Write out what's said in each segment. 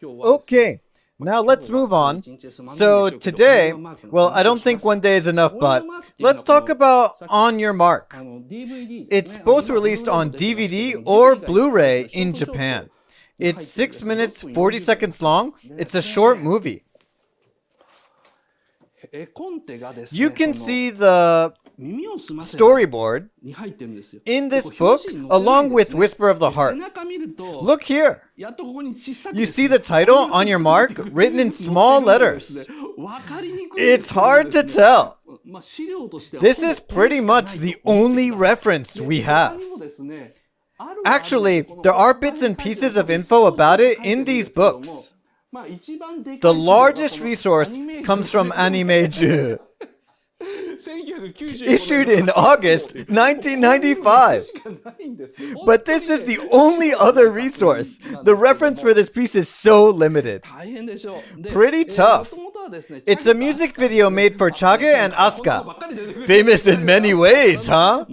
Okay, now let's move on. So today, well, I don't think one day is enough, but let's talk about On Your Mark. It's both released on DVD or Blu-ray in Japan. It's 6 minutes, 40 seconds long. It's a short movie. You can see the storyboard in this book along with Whisper of the Heart. Look here. You see the title, On Your Mark, written in small letters. It's hard to tell. This is pretty much the only reference we have. Actually, there are bits and pieces of info about it in these books. The largest resource comes from Anime-ju, issued in August 1995. But this is the only other resource. The reference for this piece is so limited. Pretty tough. It's a music video made for CHAGE&ASKA. Famous in many ways, huh?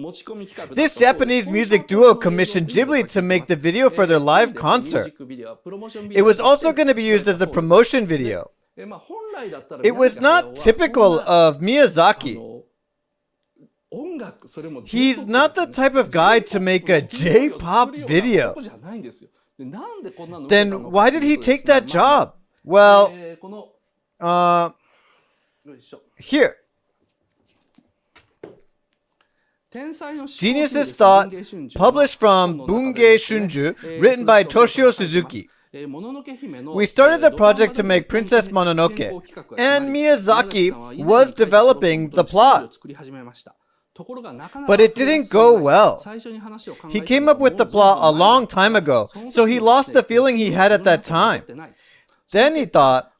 This Japanese music duo commissioned Ghibli to make the video for their live concert. It was also going to be used as the promotion video. It was not typical of Miyazaki. He's not the type of guy to make a J-pop video. Then why did he take that job? Well, here. Genius's Thought, published from Bunge Shunju, written by Toshio Suzuki. We started the project to make Princess Mononoke, and Miyazaki was developing the plot. But it didn't go well. He came up with the plot a long time ago, so he lost the feeling he had at that time. Then he thought,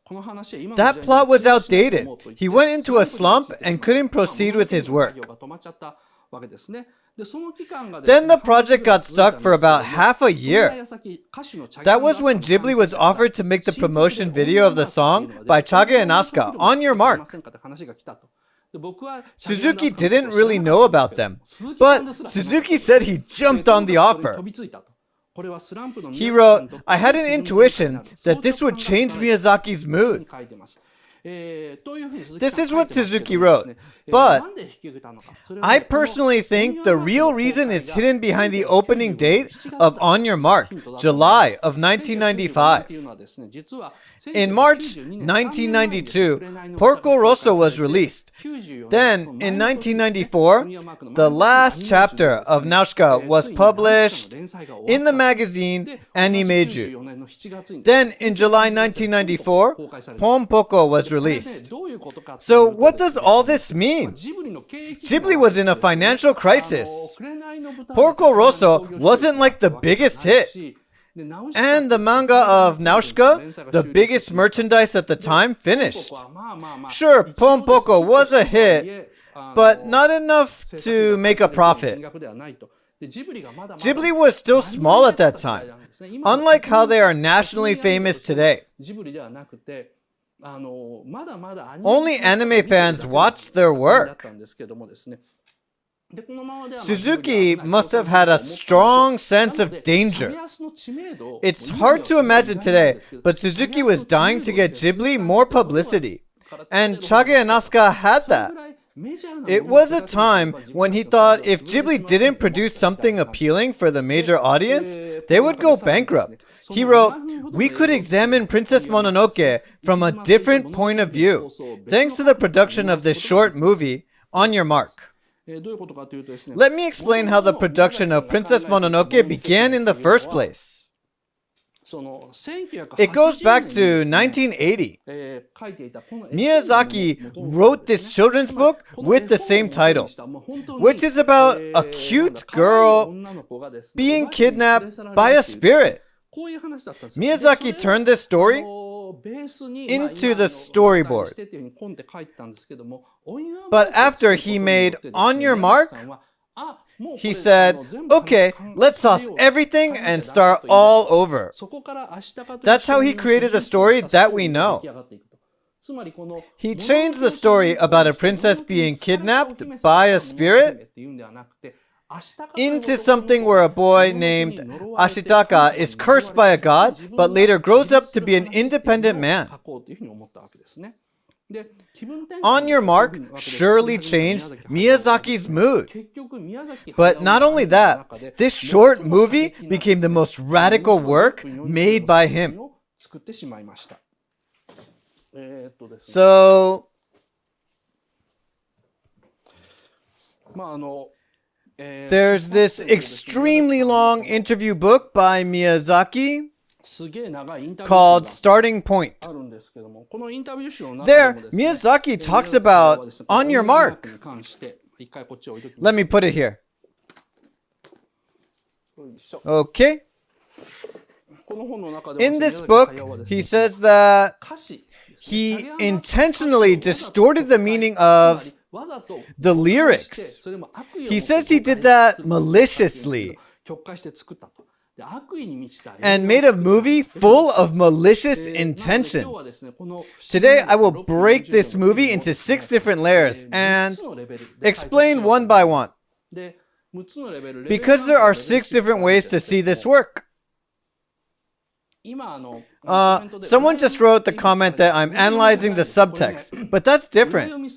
that plot was outdated. He went into a slump and couldn't proceed with his work. Then the project got stuck for about half a year. That was when Ghibli was offered to make the promotion video of the song by CHAGE&ASKA, On Your Mark. Suzuki didn't really know about them, but Suzuki said he jumped on the offer. He wrote, I had an intuition that this would change Miyazaki's mood. This is what Suzuki wrote, but I personally think the real reason is hidden behind the opening date of On Your Mark, July of 1995. In March 1992, Porco Rosso was released. Then, in 1994, the last chapter of Nausicaa was published in the magazine Anime-ju. Then, in July 1994, Pon Poko was released. So, what does all this mean? Ghibli was in a financial crisis. Porco Rosso wasn't like the biggest hit. And the manga of Nausicaa, the biggest merchandise at the time, finished. Sure, Pon Poko was a hit, but not enough to make a profit. Ghibli was still small at that time, unlike how they are nationally famous today. Only anime fans watched their work. Suzuki must have had a strong sense of danger. It's hard to imagine today, but Suzuki was dying to get Ghibli more publicity. And CHAGE&ASKA had that. It was a time when he thought if Ghibli didn't produce something appealing for the major audience, they would go bankrupt. He wrote, we could examine Princess Mononoke from a different point of view, thanks to the production of this short movie, On Your Mark. Let me explain how the production of Princess Mononoke began in the first place. It goes back to 1980. Miyazaki wrote this children's book with the same title, which is about a cute girl being kidnapped by a spirit. Miyazaki turned this story into the storyboard. But after he made On Your Mark, he said, okay, let's toss everything and start all over. That's how he created the story that we know. He changed the story about a princess being kidnapped by a spirit into something where a boy named Ashitaka is cursed by a god, but later grows up to be an independent man. On Your Mark surely changed Miyazaki's mood. But not only that, this short movie became the most radical work made by him. So, there's this extremely long interview book by Miyazaki called Starting Point. There, Miyazaki talks about On Your Mark. Let me put it here. Okay. In this book, he says that he intentionally distorted the meaning of the lyrics. He says he did that maliciously and made a movie full of malicious intentions. Today, I will break this movie into 6 different layers and explain one by one. Because there are 6 different ways to see this work. Someone just wrote the comment that I'm analyzing the subtext, but that's different.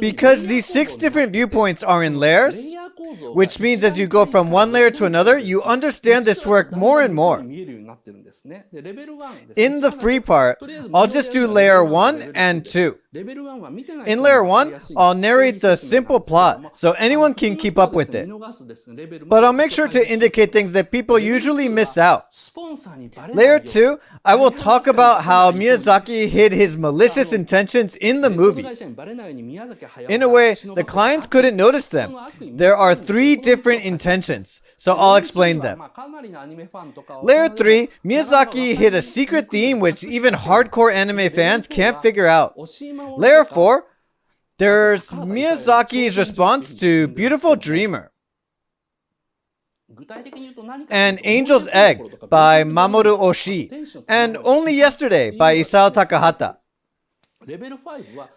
Because these 6 different viewpoints are in layers, which means as you go from one layer to another, you understand this work more and more. In the free part, I'll just do layer 1 and 2. In layer 1, I'll narrate the simple plot, so anyone can keep up with it. But I'll make sure to indicate things that people usually miss out. Layer 2, I will talk about how Miyazaki hid his malicious intentions in the movie. In a way, the clients couldn't notice them. There are 3 different intentions, so I'll explain them. Layer 3, Miyazaki hid a secret theme which even hardcore anime fans can't figure out. Layer 4, there's Miyazaki's response to Beautiful Dreamer and Angel's Egg by Mamoru Oshii, and Only Yesterday by Isao Takahata.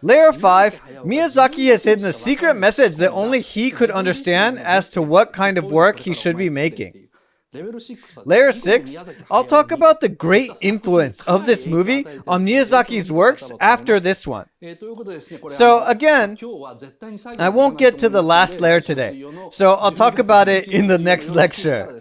Layer 5, Miyazaki has hidden a secret message that only he could understand as to what kind of work he should be making. Layer 6, I'll talk about the great influence of this movie on Miyazaki's works after this one. So again, I won't get to the last layer today, so I'll talk about it in the next lecture.